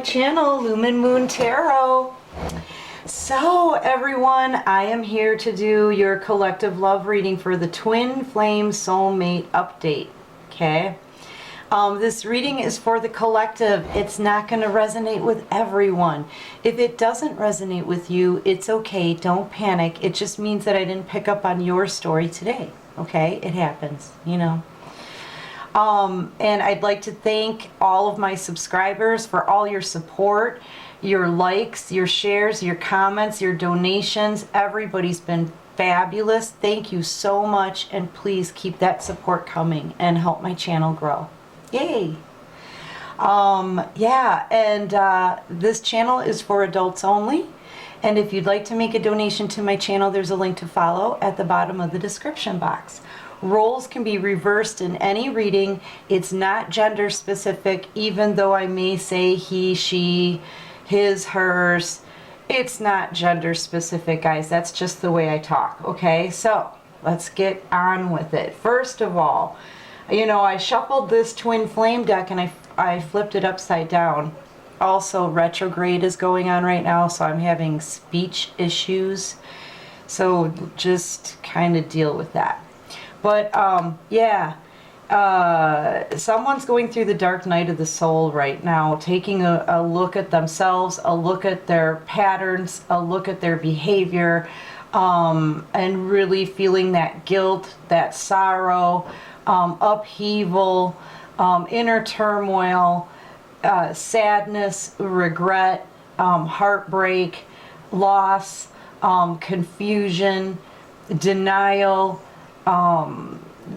channel, Lumen Moon Tarot. So everyone, I am here to do your collective love reading for the Twin Flame Soulmate update. Okay, this reading is for the collective. It's not going to resonate with everyone. If it doesn't resonate with you, it's okay. Don't panic. It just means that I didn't pick up on your story today. Okay, it happens, you know. And I'd like to thank all of my subscribers for all your support, your likes, your shares, your comments, your donations. Everybody's been fabulous. Thank you so much, and please keep that support coming and help my channel grow. Yay! Yeah, and this channel is for adults only. And if you'd like to make a donation to my channel, there's a link to follow at the bottom of the description box. Roles can be reversed in any reading. It's not gender specific, even though I may say he, she, his, hers. It's not gender specific, guys. That's just the way I talk, okay? So let's get on with it. First of all, you know, I shuffled this Twin Flame deck and I flipped it upside down. Also, retrograde is going on right now, so I'm having speech issues. So just kind of deal with that. But yeah, someone's going through the dark night of the soul right now, taking a look at themselves, a look at their patterns, a look at their behavior, and really feeling that guilt, that sorrow, upheaval, inner turmoil, sadness, regret, heartbreak, loss, confusion, denial,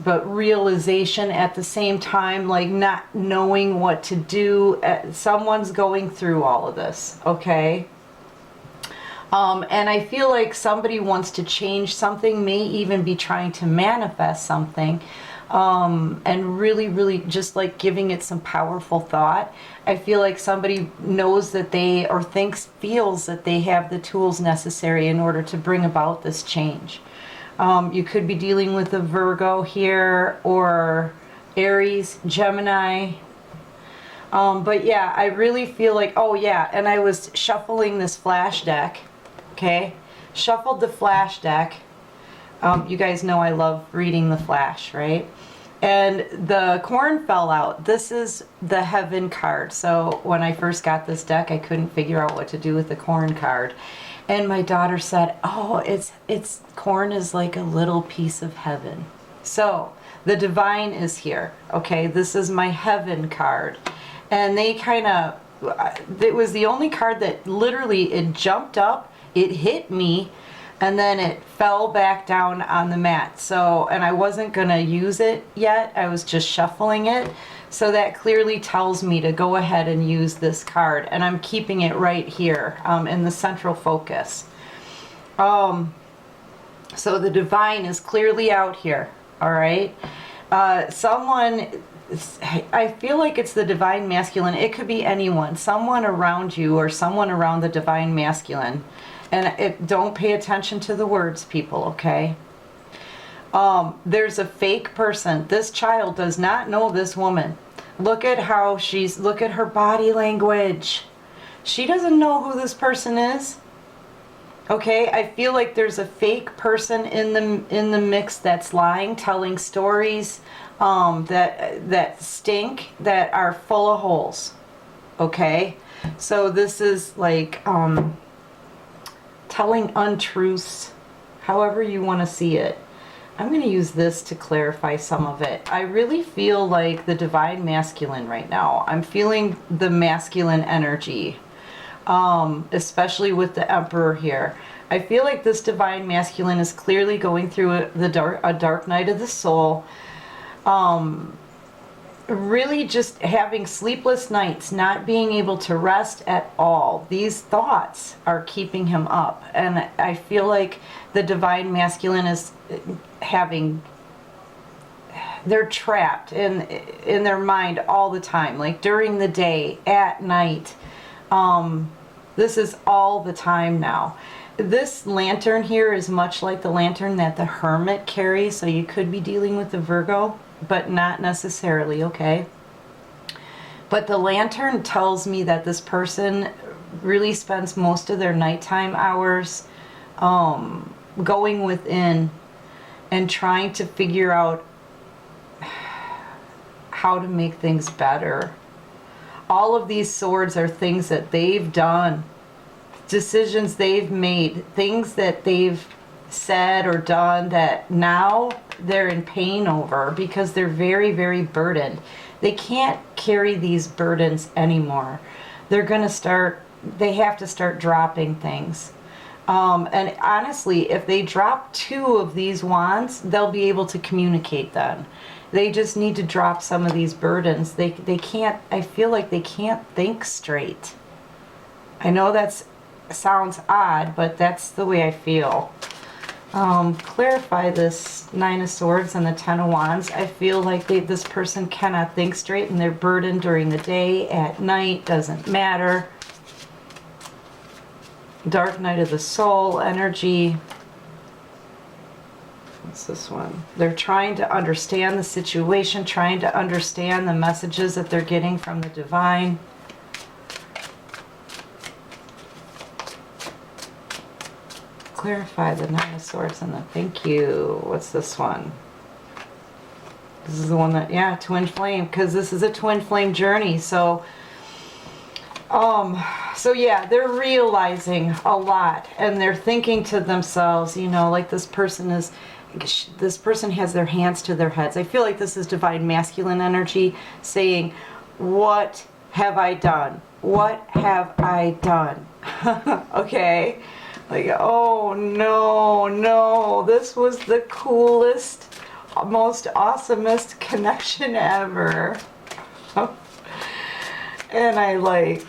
but realization at the same time, like not knowing what to do. Someone's going through all of this, okay? And I feel like somebody wants to change something, may even be trying to manifest something, and really just like giving it some powerful thought. I feel like somebody knows that they, or feels that they have the tools necessary in order to bring about this change. You could be dealing with a Virgo here, or Aries, Gemini. But yeah, I really feel like, oh yeah, and I was shuffling this flash deck, okay? Shuffled the flash deck. You guys know I love reading the flash, right? And the corn fell out. This is the heaven card. So when I first got this deck, I couldn't figure out what to do with the corn card. And my daughter said, oh, it's corn is like a little piece of heaven. So the divine is here. Okay, this is my heaven card. And they kind of, it was the only card that literally, it jumped up, it hit me, and then it fell back down on the mat. So, and I wasn't gonna use it yet. I was just shuffling it. So that clearly tells me to go ahead and use this card, and I'm keeping it right here in the central focus. So the divine is clearly out here, all right? Someone, I feel like it's the divine masculine. It could be anyone, someone around you or someone around the divine masculine. And don't pay attention to the words, people, okay? There's a fake person. This child does not know this woman. Look at how look at her body language. She doesn't know who this person is. Okay, I feel like there's a fake person in the mix that's lying, telling stories that stink, that are full of holes. Okay, so this is like telling untruths, however you want to see it. I'm going to use this to clarify some of it. I really feel like the divine masculine right now. I'm feeling the masculine energy, especially with the Emperor here. I feel like this divine masculine is clearly going through a dark night of the soul. Really just having sleepless nights, not being able to rest at all. These thoughts are keeping him up, and I feel like the divine masculine is they're trapped in their mind all the time, like during the day, at night. This is all the time now. This lantern here is much like the lantern that the Hermit carries, so you could be dealing with the Virgo, but not necessarily, okay? But the lantern tells me that this person really spends most of their nighttime hours going within and trying to figure out how to make things better. All of these swords are things that they've done, decisions they've made, things that they've said or done that now they're in pain over because they're very, very burdened. They can't carry these burdens anymore. They're going to start, they have to start dropping things. And honestly, if they drop 2 of these wands, they'll be able to communicate then. They just need to drop some of these burdens. They can't, I feel like they can't think straight. I know that sounds odd, but that's the way I feel. Clarify this 9 of Swords and the 10 of Wands. I feel like this person cannot think straight and they're burdened during the day, at night, doesn't matter. Dark Night of the Soul energy. What's this one? They're trying to understand the situation, trying to understand the messages that they're getting from the divine. Clarify the 9 of Swords and the thank you. What's this one? This is the one that, yeah, twin flame, because this is a twin flame journey. So yeah, they're realizing a lot and they're thinking to themselves, you know, like this person has their hands to their heads. I feel like this is divine masculine energy saying, what have I done? What have I done? Okay. Like, oh no, this was the coolest, most awesomest connection ever. And look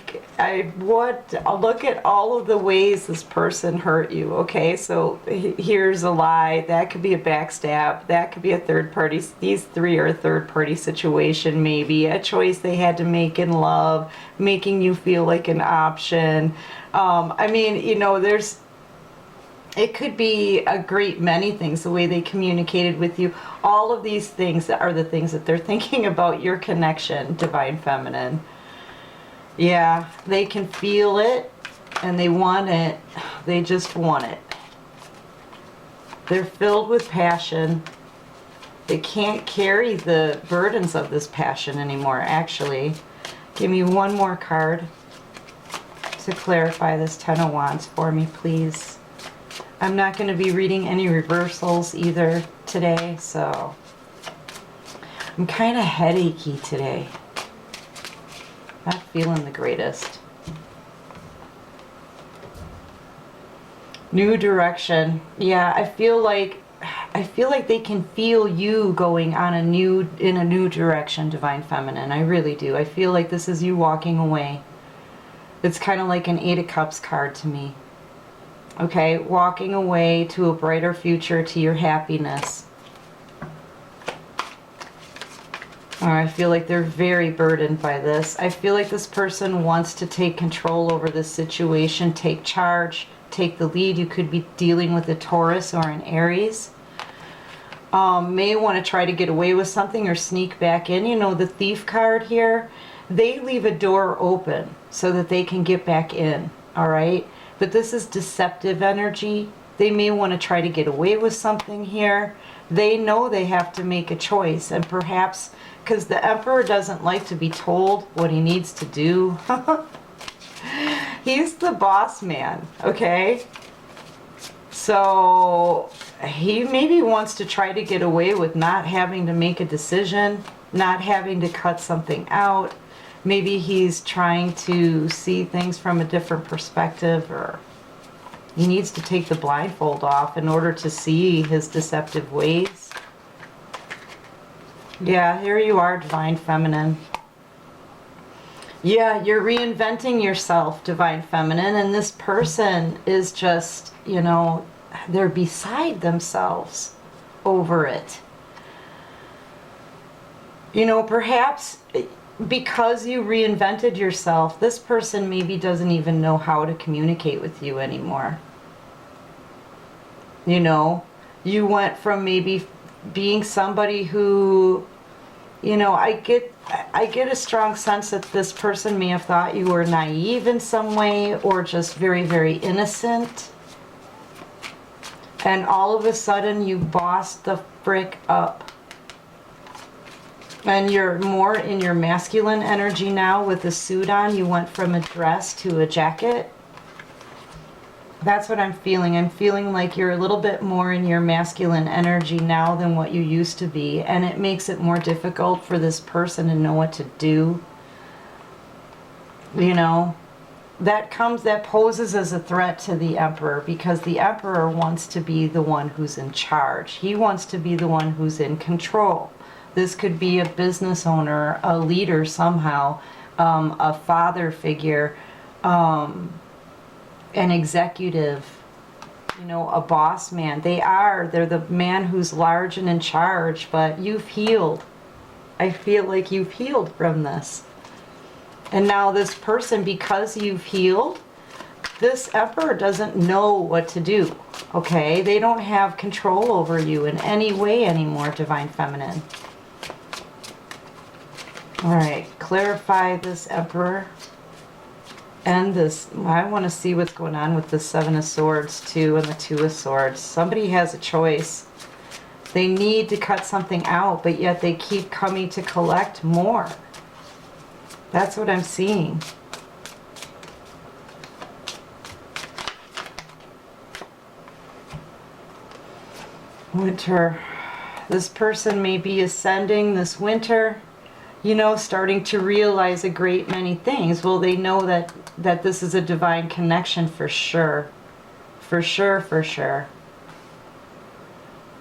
at all of the ways this person hurt you. Okay, so here's a lie. That could be a backstab. That could be a third party. These 3 are a third party situation, maybe. A choice they had to make in love, making you feel like an option. I mean, you know, it could be a great many things, the way they communicated with you. All of these things are the things that they're thinking about your connection, Divine Feminine. Yeah, they can feel it and they want it. They just want it. They're filled with passion. They can't carry the burdens of this passion anymore, actually. Give me one more card to clarify this 10 of Wands for me, please. I'm not going to be reading any reversals either today, so I'm kind of headachy today. Not feeling the greatest. New direction. Yeah, I feel like they can feel you going on in a new direction, Divine Feminine. I really do. I feel like this is you walking away. It's kind of like an 8 of Cups card to me. Okay, walking away to a brighter future, to your happiness. Or I feel like they're very burdened by this. I feel like this person wants to take control over this situation, take charge, take the lead. You could be dealing with a Taurus or an Aries. May want to try to get away with something or sneak back in. You know, the Thief card here, they leave a door open so that they can get back in, all right? But this is deceptive energy. They may want to try to get away with something here. They know they have to make a choice, and perhaps because the Emperor doesn't like to be told what he needs to do. He's the boss man, okay? So he maybe wants to try to get away with not having to make a decision, not having to cut something out. Maybe he's trying to see things from a different perspective, or he needs to take the blindfold off in order to see his deceptive ways. Yeah, here you are, Divine Feminine. Yeah, you're reinventing yourself, Divine Feminine, and this person is just, you know, they're beside themselves over it. You know, perhaps because you reinvented yourself, this person maybe doesn't even know how to communicate with you anymore. You know, you went from maybe being somebody who You know, I get a strong sense that this person may have thought you were naive in some way, or just very, very innocent. And all of a sudden you bossed the frick up. And you're more in your masculine energy now with the suit on. You went from a dress to a jacket. That's what I'm feeling. I'm feeling like you're a little bit more in your masculine energy now than what you used to be. And it makes it more difficult for this person to know what to do. You know, that poses as a threat to the Emperor, because the Emperor wants to be the one who's in charge. He wants to be the one who's in control. This could be a business owner, a leader somehow, a father figure, an executive, you know, a boss man. They're the man who's large and in charge, but you've healed. I feel like you've healed from this. And now this person, because you've healed, this Emperor doesn't know what to do, okay? They don't have control over you in any way anymore, Divine Feminine. All right, clarify this Emperor. And this, I want to see what's going on with the Seven of Swords too, and the Two of Swords. Somebody has a choice. They need to cut something out, but yet they keep coming to collect more. That's what I'm seeing. Winter. This person may be ascending this winter, you know, starting to realize a great many things. Well, they know that this is a divine connection for sure. For sure, for sure.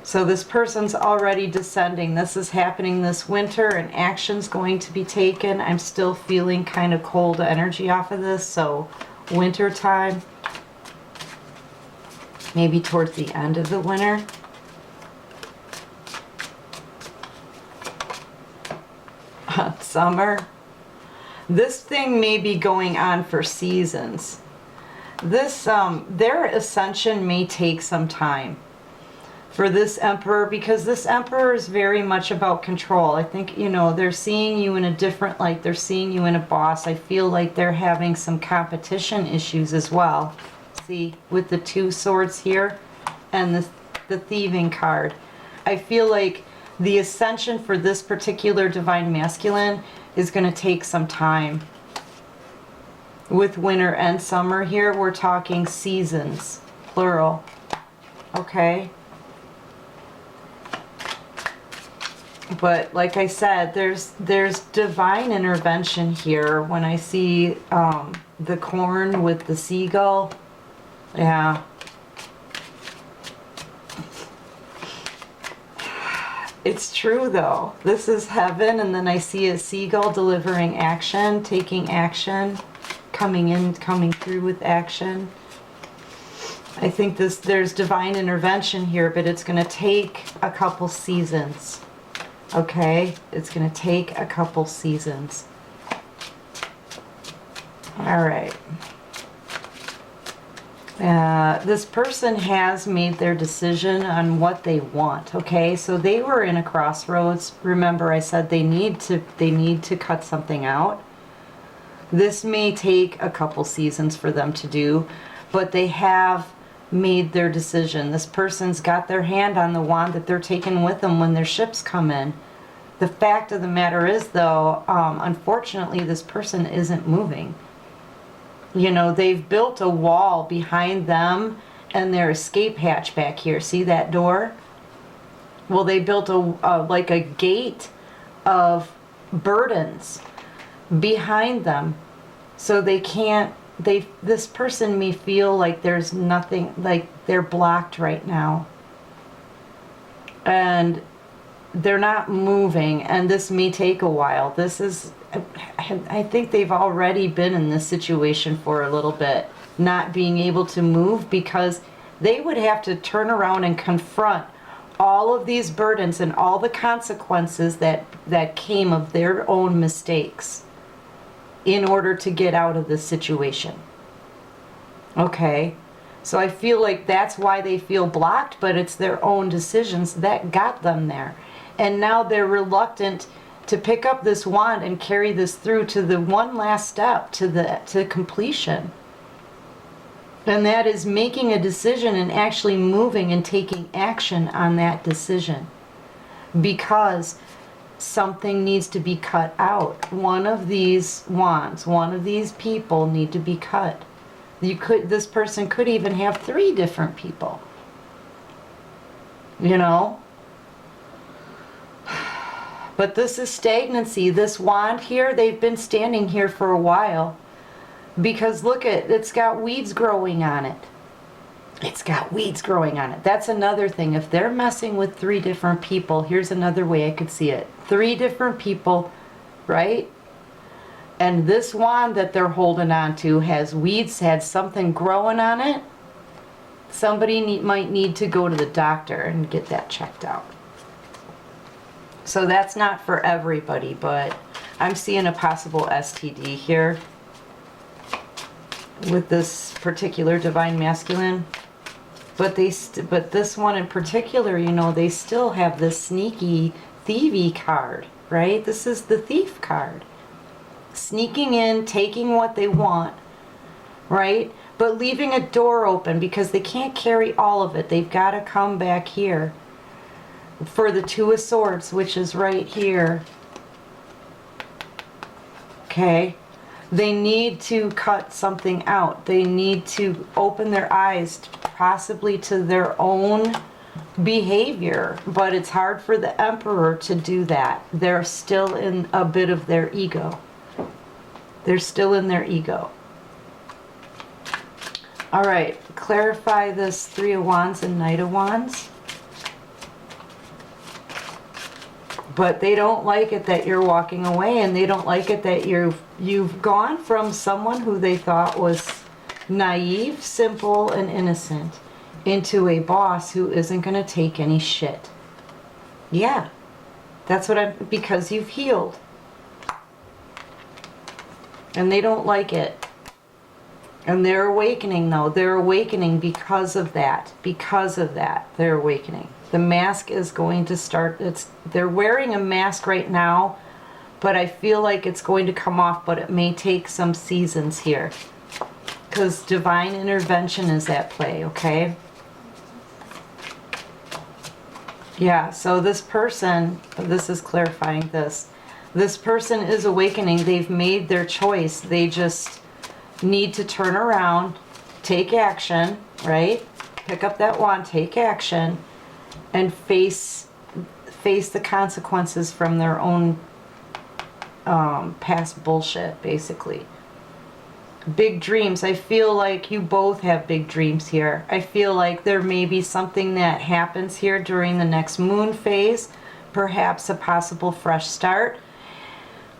So this person's already descending. This is happening this winter, and action's going to be taken. I'm still feeling kind of cold energy off of this, so winter time. Maybe towards the end of the winter. Summer. This thing may be going on for seasons. This their ascension may take some time for this Emperor, because this Emperor is very much about control. I think, you know, they're seeing you in a different light. They're seeing you in a boss. I feel like they're having some competition issues as well. See, with the Two Swords here and the Thieving card. I feel like the ascension for this particular Divine Masculine is going to take some time. With winter and summer here, we're talking seasons, plural. Okay? But like I said, there's divine intervention here when I see the corn with the seagull. Yeah. It's true though. This is heaven, and then I see a seagull delivering action, taking action, coming in, coming through with action. I think there's divine intervention here, but it's going to take a couple seasons. Okay? It's going to take a couple seasons. All right. This person has made their decision on what they want. Okay, so they were in a crossroads. Remember, I said they need to cut something out. This may take a couple seasons for them to do, but they have made their decision. This person's got their hand on the wand that they're taking with them when their ships come in. The fact of the matter is, though, unfortunately, this person isn't moving. You know, they've built a wall behind them and their escape hatch back here. See that door? Well, they built like a gate of burdens behind them, so they can't. This person may feel like there's nothing, like they're blocked right now, and they're not moving, and this may take a while. This is, I think they've already been in this situation for a little bit, not being able to move, because they would have to turn around and confront all of these burdens and all the consequences that came of their own mistakes in order to get out of this situation. Okay? So I feel like that's why they feel blocked, but it's their own decisions that got them there. And now they're reluctant to pick up this wand and carry this through to the one last step, to completion. And that is making a decision and actually moving and taking action on that decision. Because something needs to be cut out. One of these wands, one of these people need to be cut. This person could even have 3 different people. You know? But this is stagnancy. This wand here, they've been standing here for a while. Because look at, it's got weeds growing on it. It's got weeds growing on it. That's another thing. If they're messing with 3 different people, here's another way I could see it. 3 different people, right? And this wand that they're holding on to has weeds, had something growing on it. Somebody might need to go to the doctor and get that checked out. So that's not for everybody, but I'm seeing a possible STD here with this particular divine masculine. But but this one in particular, you know, they still have this sneaky thievy card, right? This is the thief card. Sneaking in, taking what they want, right? But leaving a door open because they can't carry all of it. They've got to come back here for the 2 of Swords, which is right here. Okay? They need to cut something out. They need to open their eyes possibly to their own behavior. But it's hard for the Emperor to do that. They're still in a bit of their ego. They're still in their ego. All right, clarify this 3 of Wands and Knight of Wands. But they don't like it that you're walking away, and they don't like it that you've gone from someone who they thought was naive, simple, and innocent into a boss who isn't going to take any shit. Yeah, that's what because you've healed. And they don't like it. And they're awakening, though. They're awakening because of that. Because of that, they're awakening. The mask is going to start. They're wearing a mask right now, but I feel like it's going to come off, but it may take some seasons here. Because divine intervention is at play, okay? Yeah, so this person, this is clarifying this. This person is awakening. They've made their choice. They just need to turn around, take action, right? Pick up that wand, take action, and face the consequences from their own past bullshit, basically. Big dreams. I feel like you both have big dreams here. I feel like there may be something that happens here during the next moon phase, perhaps a possible fresh start.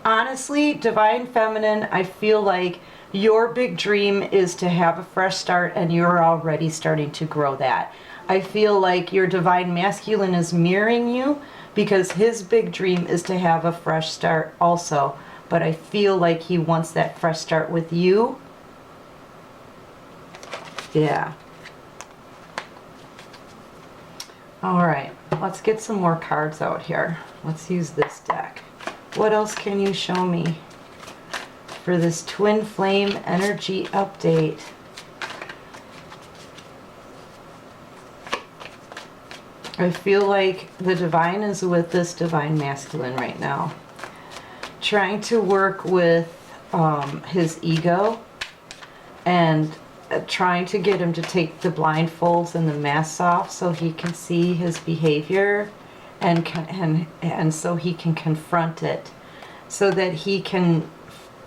Honestly, Divine Feminine, I feel like your big dream is to have a fresh start, and you're already starting to grow that. I feel like your Divine Masculine is mirroring you because his big dream is to have a fresh start also. But I feel like he wants that fresh start with you. Yeah. All right, let's get some more cards out here. Let's use this deck. What else can you show me for this twin flame energy update? I feel like the divine is with this divine masculine right now, trying to work with his ego and trying to get him to take the blindfolds and the masks off so he can see his behavior and so he can confront it, so that he can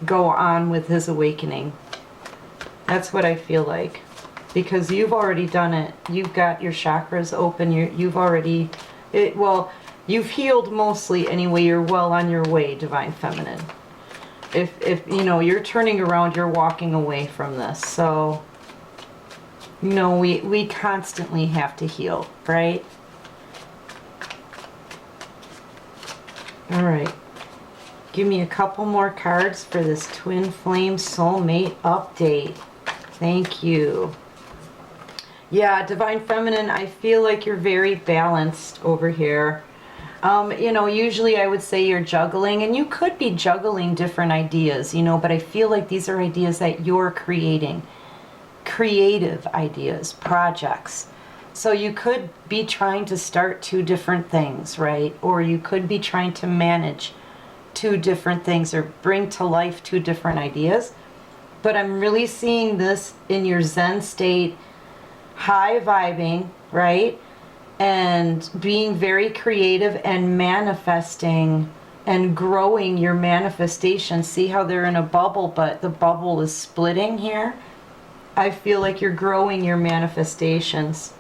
go on with his awakening. That's what I feel like, because you've already done it. You've got your chakras open. You've already, you've healed mostly anyway. You're well on your way, Divine Feminine. If you know you're turning around, you're walking away from this. So, you know, we constantly have to heal, right? All right. Give me a couple more cards for this Twin Flame Soulmate update. Thank you. Yeah, Divine Feminine, I feel like you're very balanced over here. You know, usually I would say you're juggling, and you could be juggling different ideas, you know, but I feel like these are ideas that you're creating. Creative ideas, projects. So you could be trying to start two different things, right? Or you could be trying to manage two different things or bring to life two different ideas. But I'm really seeing this in your Zen state, high vibing, right? And being very creative and manifesting and growing your manifestation. See how they're in a bubble, but the bubble is splitting here? I feel like you're growing your manifestations.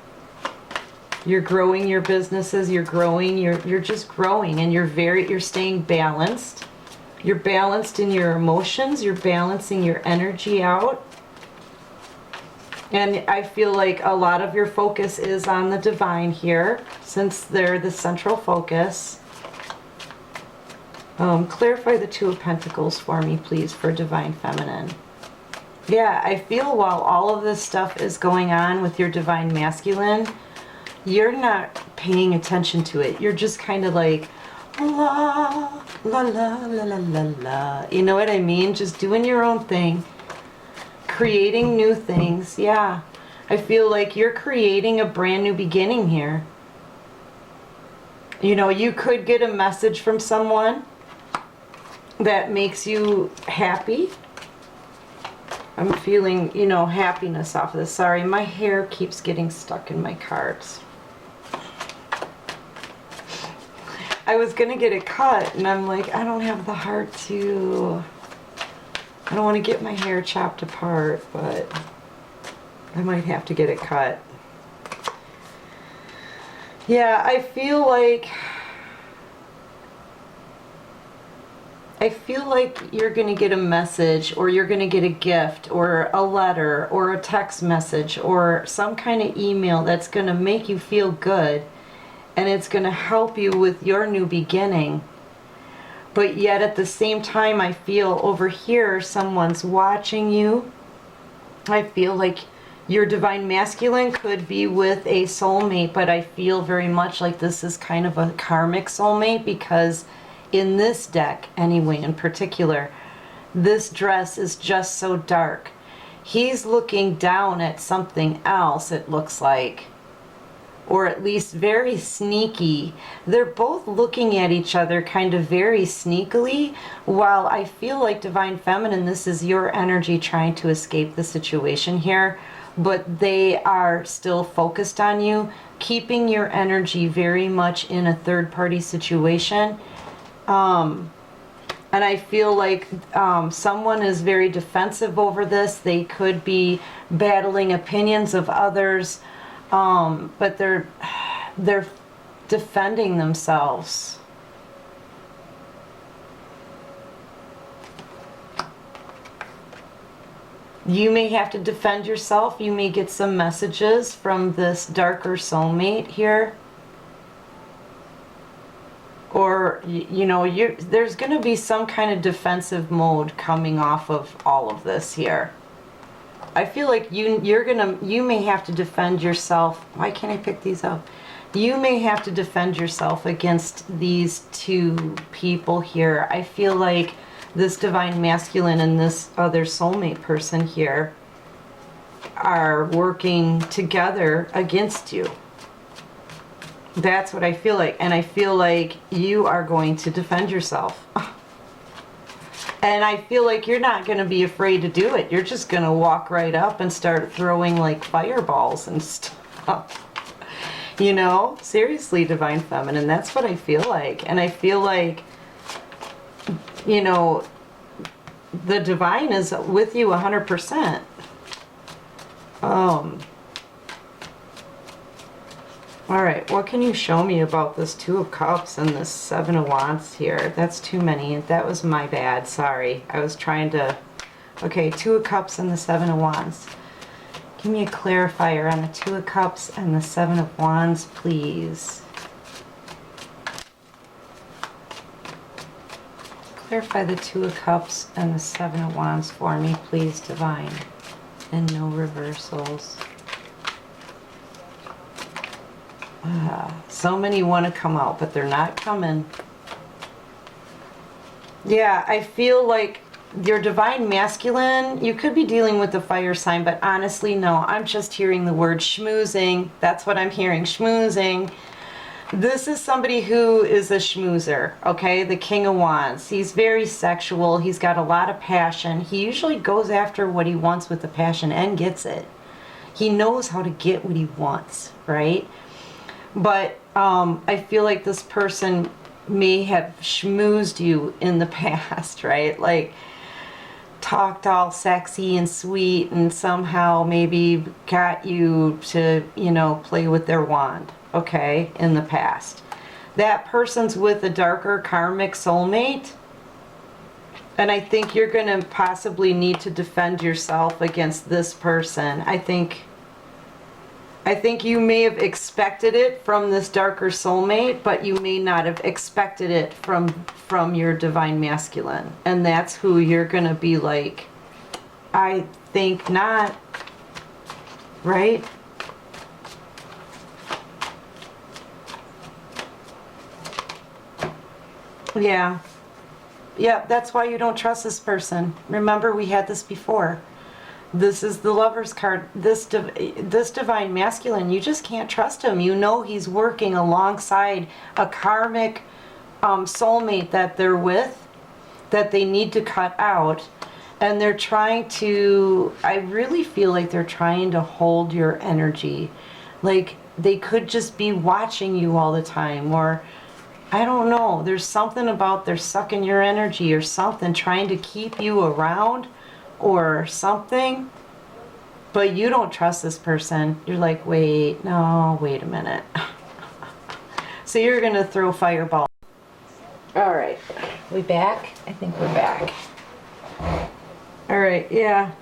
You're growing your businesses, you're growing, you're just growing, and you're staying balanced. You're balanced in your emotions, you're balancing your energy out. And I feel like a lot of your focus is on the divine here, since they're the central focus. Clarify the Two of Pentacles for me, please, for Divine Feminine. Yeah, I feel while all of this stuff is going on with your Divine Masculine, you're not paying attention to it. You're just kind of like, la, la, la, la, la, la, la. You know what I mean? Just doing your own thing. Creating new things. Yeah. I feel like you're creating a brand new beginning here. You know, you could get a message from someone that makes you happy. I'm feeling, you know, happiness off of this. Sorry, my hair keeps getting stuck in my cards. I was going to get it cut, and I'm like, I don't have the heart to... I don't want to get my hair chopped apart, but I might have to get it cut. Yeah, I feel like you're going to get a message, or you're going to get a gift, or a letter, or a text message, or some kind of email that's going to make you feel good, and it's going to help you with your new beginning. But yet at the same time, I feel over here someone's watching you. I feel like your Divine Masculine could be with a soulmate, but I feel very much like this is kind of a karmic soulmate, because in this deck, anyway, in particular, this dress is just so dark. He's looking down at something else, it looks like. Or at least very sneaky. They're both looking at each other kind of very sneakily, while I feel like Divine Feminine, this is your energy trying to escape the situation here, but they are still focused on you, keeping your energy very much in a third-party situation. And I feel like someone is very defensive over this. They could be battling opinions of others. But they're defending themselves. You may have to defend yourself. You may get some messages from this darker soulmate here. Or, you know, there's going to be some kind of defensive mode coming off of all of this here. I feel like you may have to defend yourself. Why can't I pick these up? You may have to defend yourself against these two people here. I feel like this Divine Masculine and this other soulmate person here are working together against you. That's what I feel like. And I feel like you are going to defend yourself. And I feel like you're not going to be afraid to do it. You're just going to walk right up and start throwing like fireballs and stuff. You know? Seriously, Divine Feminine, that's what I feel like. And I feel like, you know, the divine is with you 100%. Alright, what can you show me about this Two of Cups and this Seven of Wands here? That's too many. That was my bad. Sorry. I was trying to... Okay, Two of Cups and the Seven of Wands. Give me a clarifier on the Two of Cups and the Seven of Wands, please. Clarify the Two of Cups and the Seven of Wands for me, please, Divine. And no reversals. So many want to come out, but they're not coming. Yeah, I feel like your divine masculine, you could be dealing with the fire sign, but honestly, no. I'm just hearing the word schmoozing. That's what I'm hearing, schmoozing. This is somebody who is a schmoozer, okay? The King of Wands. He's very sexual. He's got a lot of passion. He usually goes after what he wants with the passion and gets it. He knows how to get what he wants, right? But I feel like this person may have schmoozed you in the past, right? Like talked all sexy and sweet and somehow maybe got you to, you know, play with their wand, okay, in the past. That person's with a darker karmic soulmate, and I think you're going to possibly need to defend yourself against this person. I think you may have expected it from this darker soulmate, but you may not have expected it from your divine masculine. And that's who you're going to be like, I think not, right? Yeah. Yeah, that's why you don't trust this person. Remember, we had this before. This is the Lover's card. This divine masculine, you just can't trust him. You know he's working alongside a karmic soulmate that they're with, that they need to cut out. And they're trying to, I really feel like they're trying to hold your energy. Like they could just be watching you all the time, or I don't know. There's something about they're sucking your energy or something, trying to keep you around or something. But you don't trust this person. You're like, wait, no, wait a minute. So you're going to throw fireball. All right. We back? I think we're back. All right, yeah.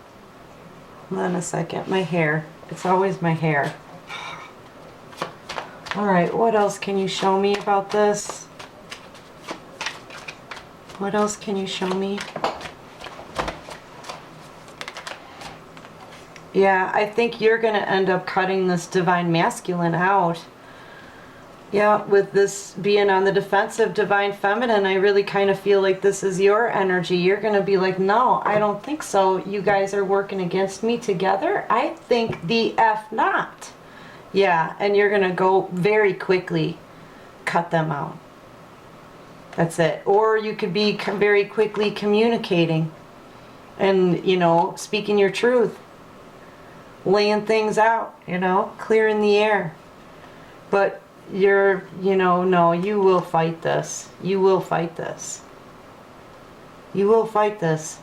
Hold on a second. My hair. It's always my hair. All right, what else can you show me about this? What else can you show me? Yeah, I think you're going to end up cutting this divine masculine out. Yeah, with this being on the defensive divine feminine, I really kind of feel like this is your energy. You're going to be like, no, I don't think so. You guys are working against me together. I think the F not. Yeah, and you're going to go very quickly cut them out. That's it. Or you could be very quickly communicating and, you know, speaking your truth. Laying things out, you know, clearing the air. But you're, you know, no, you will fight this. You will fight this. You will fight this.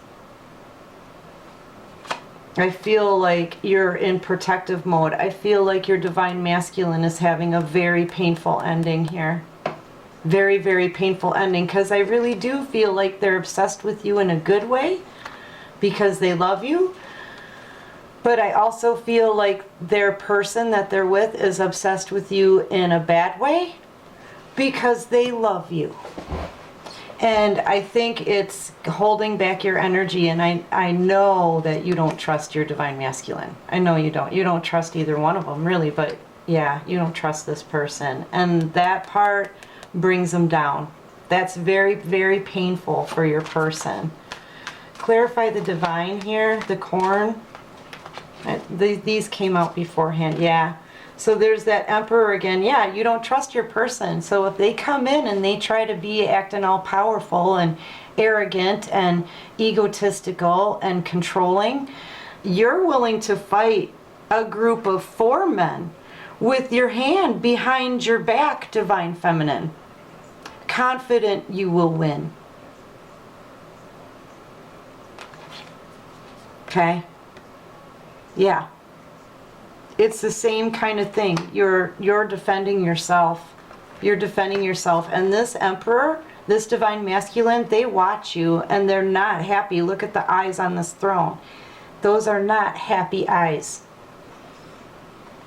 I feel like you're in protective mode. I feel like your divine masculine is having a very painful ending here. Very, very painful ending, because I really do feel like they're obsessed with you in a good way because they love you. But I also feel like their person that they're with is obsessed with you in a bad way because they love you. And I think it's holding back your energy, and I know that you don't trust your divine masculine. I know you don't. You don't trust either one of them, really, but yeah, you don't trust this person. And that part brings them down. That's very, very painful for your person. Clarify the divine here, the corn. These came out beforehand, yeah. So there's that Emperor again. Yeah, you don't trust your person. So if they come in and they try to be acting all powerful and arrogant and egotistical and controlling, you're willing to fight a group of 4 men with your hand behind your back, divine feminine. Confident you will win. Okay? Yeah. It's the same kind of thing. You're defending yourself. You're defending yourself. And this Emperor, this divine masculine, they watch you and they're not happy. Look at the eyes on this throne. Those are not happy eyes.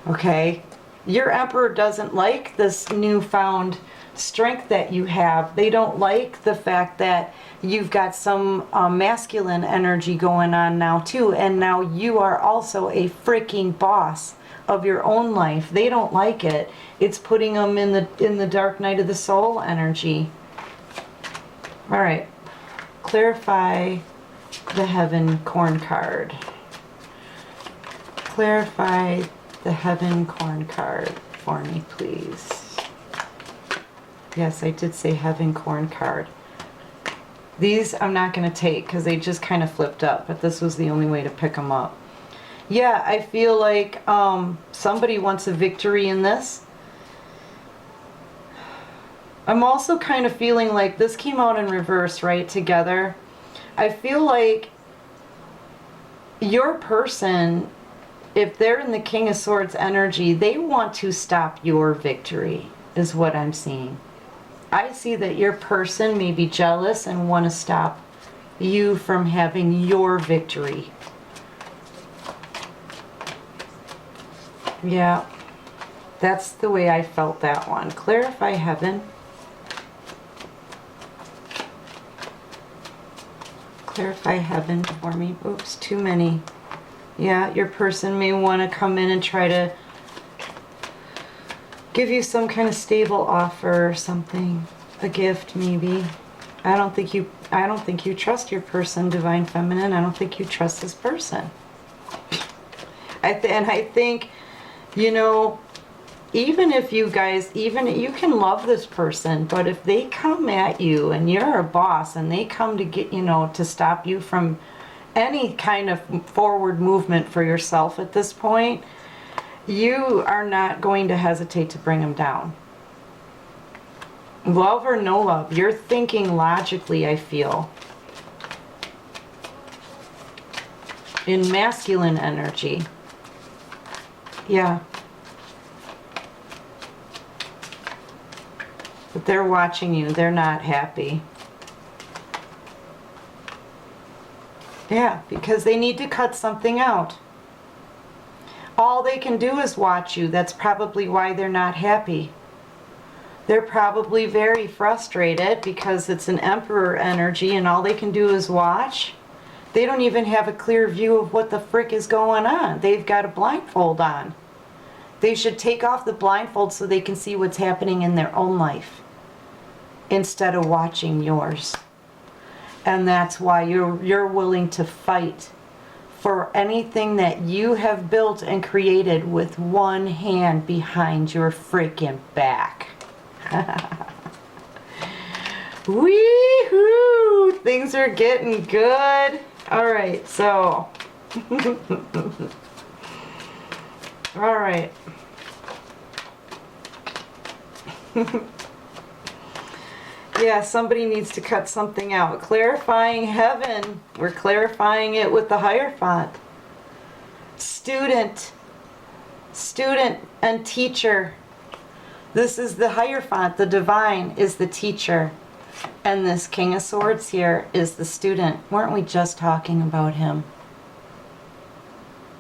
Okay? Your Emperor doesn't like this newfound strength that you have. They don't like the fact that you've got some masculine energy going on now too, and now you are also a freaking boss. of your own life. They don't like it. It's putting them in the dark night of the soul energy. All right. Clarify the Heaven Corn card. Clarify the Heaven Corn card for me, please. Yes, I did say Heaven Corn card. These I'm not going to take because they just kind of flipped up, but this was the only way to pick them up. Yeah, I feel like somebody wants a victory in this. I'm also kind of feeling like this came out in reverse, right, together. I feel like your person, if they're in the King of Swords energy, they want to stop your victory, is what I'm seeing. I see that your person may be jealous and want to stop you from having your victory. Yeah, that's the way I felt that one. Clarify Heaven. Clarify Heaven for me. Oops, too many. Yeah, your person may want to come in and try to give you some kind of stable offer or something. A gift, maybe. I don't think you trust your person, Divine Feminine. I don't think you trust this person. I think, you know, even if you guys, you can love this person, but if they come at you and you're a boss and they come to get, you know, to stop you from any kind of forward movement for yourself at this point, you are not going to hesitate to bring them down. Love or no love, you're thinking logically, I feel. In masculine energy. Yeah. But they're watching you. They're not happy. Yeah, because they need to cut something out. All they can do is watch you. That's probably why they're not happy. They're probably very frustrated because it's an Emperor energy and all they can do is watch. They don't even have a clear view of what the frick is going on. They've got a blindfold on. They should take off the blindfold so they can see what's happening in their own life instead of watching yours. And that's why you're willing to fight for anything that you have built and created with one hand behind your freaking back. Wee-hoo! Things are getting good. All right, so. All right. Yeah, somebody needs to cut something out. Clarifying Heaven. We're clarifying it with the Hierophant. Student. Student and teacher. This is the Hierophant. The Divine is the teacher. And this King of Swords here is the student. Weren't we just talking about him?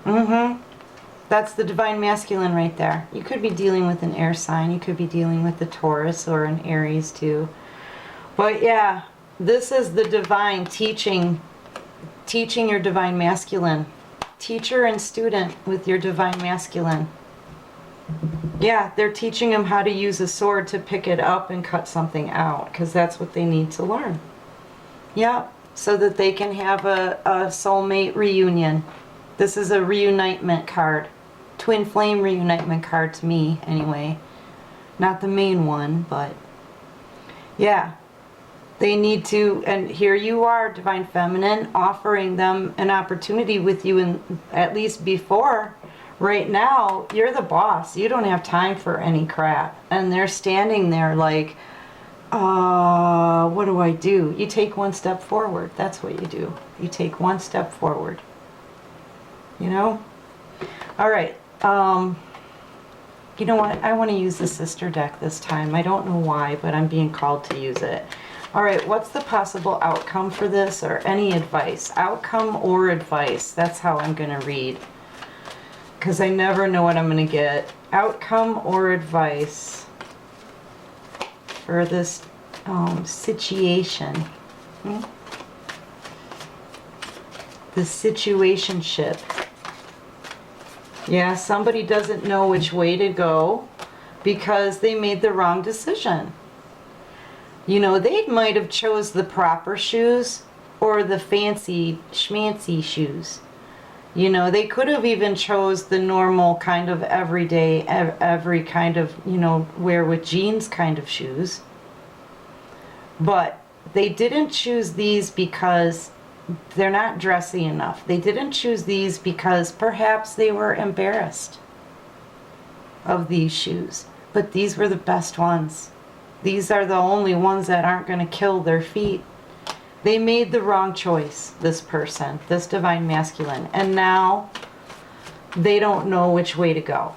Mm-hmm. That's the Divine Masculine right there. You could be dealing with an air sign. You could be dealing with the Taurus or an Aries too. But yeah, this is the Divine teaching your Divine Masculine. Teacher and student with your Divine Masculine. Yeah, they're teaching them how to use a sword to pick it up and cut something out, because that's what they need to learn. Yeah, so that they can have a soulmate reunion. This is a reunitement card. Twin flame reunitement card to me, anyway. Not the main one, but yeah. They need to, and here you are, Divine Feminine, offering them an opportunity with you, and at least before. Right now, you're the boss. You don't have time for any crap. And they're standing there like, what do I do? You take one step forward. That's what you do. You take one step forward. You know? All right. You know what? I want to use the sister deck this time. I don't know why, but I'm being called to use it. All right, what's the possible outcome for this, or any advice? Outcome or advice. That's how I'm going to read. Because I never know what I'm going to get. Outcome or advice for this situation. The situationship. Yeah, somebody doesn't know which way to go because they made the wrong decision. You know, they might have chose the proper shoes or the fancy schmancy shoes. You know, they could have even chose the normal kind of everyday, every kind of, you know, wear with jeans kind of shoes. But they didn't choose these because they're not dressy enough. They didn't choose these because perhaps they were embarrassed of these shoes. But these were the best ones. These are the only ones that aren't going to kill their feet. They made the wrong choice, this person, this divine masculine. And now they don't know which way to go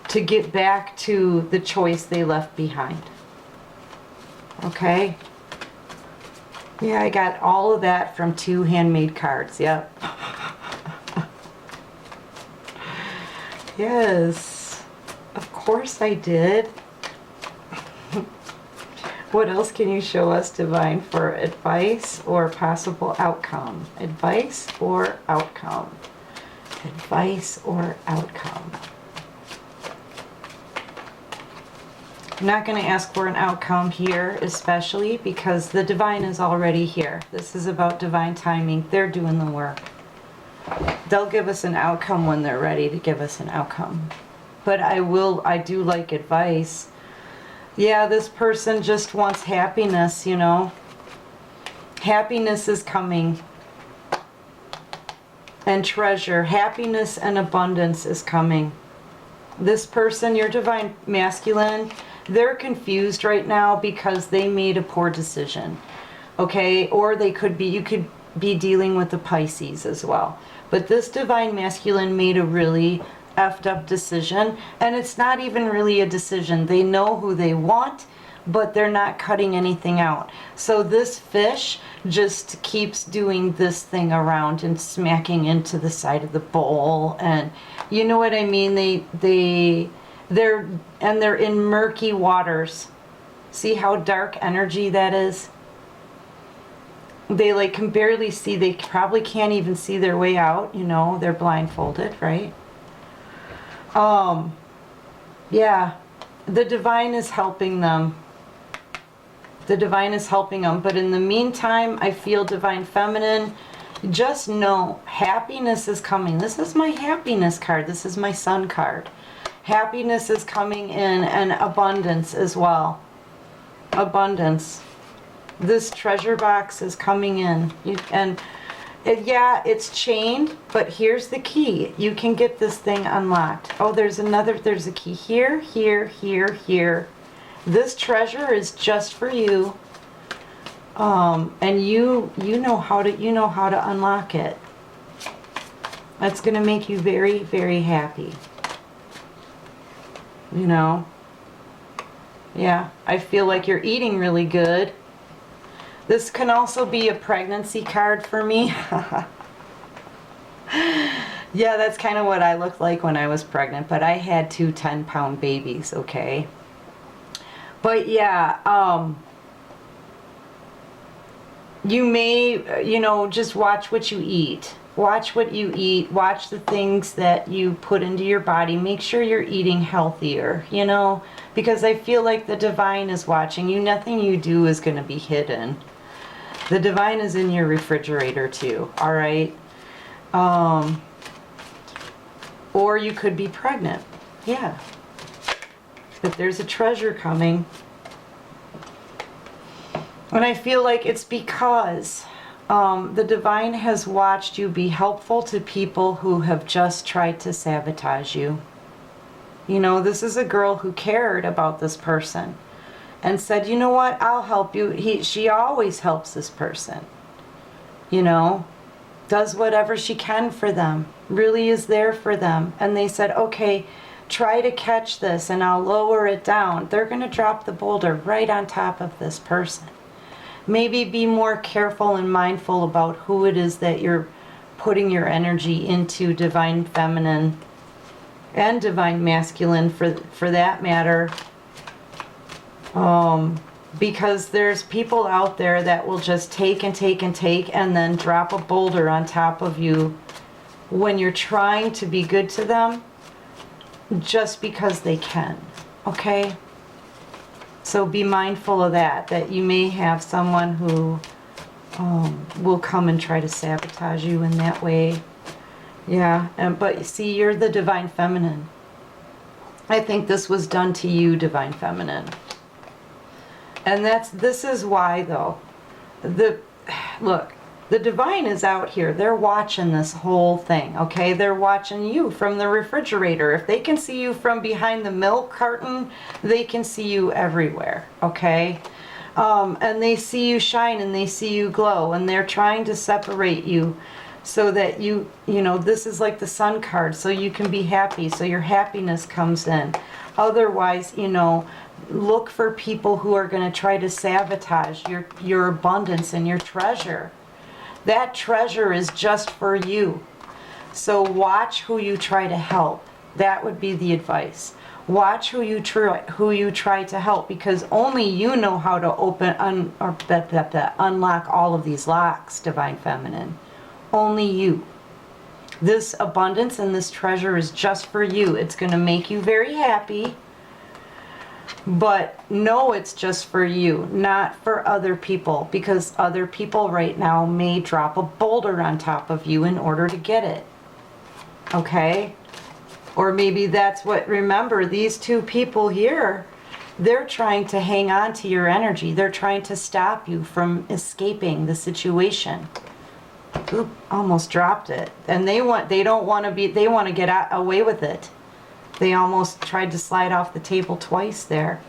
to get back to the choice they left behind. Okay? Yeah, I got all of that from 2 handmade cards. Yep. Yes. Of course I did. What else can you show us, Divine, for advice or possible outcome? Advice or outcome? Advice or outcome? I'm not going to ask for an outcome here, especially because the Divine is already here. This is about divine timing. They're doing the work. They'll give us an outcome when they're ready to give us an outcome. But I do like advice. Yeah, this person just wants happiness, you know. Happiness is coming. And treasure. Happiness and abundance is coming. This person, your divine masculine, they're confused right now because they made a poor decision. Okay? Or you could be dealing with the Pisces as well. But this divine masculine made a really effed up decision, and it's not even really a decision. They know who they want, but they're not cutting anything out. So this fish just keeps doing this thing around and smacking into the side of the bowl, and you know what I mean. They're in murky waters. See how dark energy that is? They like can barely see. They probably can't even see their way out, you know. They're blindfolded, right? Yeah, the divine is helping them. The divine is helping them. But in the meantime, I feel divine feminine, just know happiness is coming. This is my happiness card. This is my sun card. Happiness is coming in, and abundance as well. Abundance. This treasure box is coming in. Yeah, it's chained, but here's the key. You can get this thing unlocked. Oh, there's a key here, here, here, here. This treasure is just for you. And you know how to unlock it. That's going to make you very, very happy. You know? Yeah, I feel like you're eating really good. This can also be a pregnancy card for me. Yeah, that's kind of what I looked like when I was pregnant, but I had 2 10-pound babies, okay? But yeah, you may, you know, just watch what you eat. Watch what you eat. Watch the things that you put into your body. Make sure you're eating healthier, you know, because I feel like the divine is watching you. Nothing you do is going to be hidden. The divine is in your refrigerator too, all right? Or you could be pregnant, yeah. But there's a treasure coming. And I feel like it's because the divine has watched you be helpful to people who have just tried to sabotage you. You know, this is a girl who cared about this person and said, you know what, I'll help you. She always helps this person, you know, does whatever she can for them, really is there for them. And they said, okay, try to catch this and I'll lower it down. They're going to drop the boulder right on top of this person. Maybe be more careful and mindful about who it is that you're putting your energy into, divine feminine and divine masculine for that matter. Because there's people out there that will just take and take and take and then drop a boulder on top of you when you're trying to be good to them just because they can, okay? So be mindful of that you may have someone who will come and try to sabotage you in that way. Yeah, but you see, you're the Divine Feminine. I think this was done to you, Divine Feminine. And this is why, though. Look, the Divine is out here. They're watching this whole thing, okay? They're watching you from the refrigerator. If they can see you from behind the milk carton, they can see you everywhere, okay? And they see you shine and they see you glow, and they're trying to separate you so that you know, this is like the Sun card, so you can be happy, so your happiness comes in. Otherwise, you know, look for people who are going to try to sabotage your abundance and your treasure. That treasure is just for you. So watch who you try to help. That would be the advice. Watch who you try to help, because only you know how to unlock all of these locks, Divine Feminine. Only you. This abundance and this treasure is just for you. It's going to make you very happy. But know it's just for you, not for other people, because other people right now may drop a boulder on top of you in order to get it. Okay? Or maybe that's what, remember, these two people here, they're trying to hang on to your energy. They're trying to stop you from escaping the situation. Oop, almost dropped it. And they want to get away with it. They almost tried to slide off the table twice there.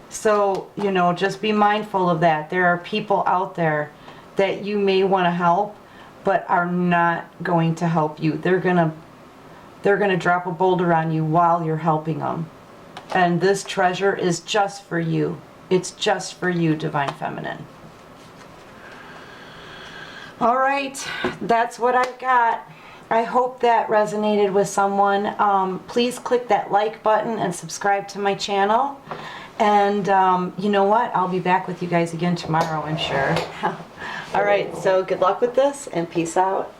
So, you know, just be mindful of that. There are people out there that you may want to help, but are not going to help you. They're gonna drop a boulder on you while you're helping them. And this treasure is just for you. It's just for you, Divine Feminine. All right, that's what I've got. I hope that resonated with someone. Please click that like button and subscribe to my channel. And you know what? I'll be back with you guys again tomorrow, I'm sure. All right, so good luck with this and peace out.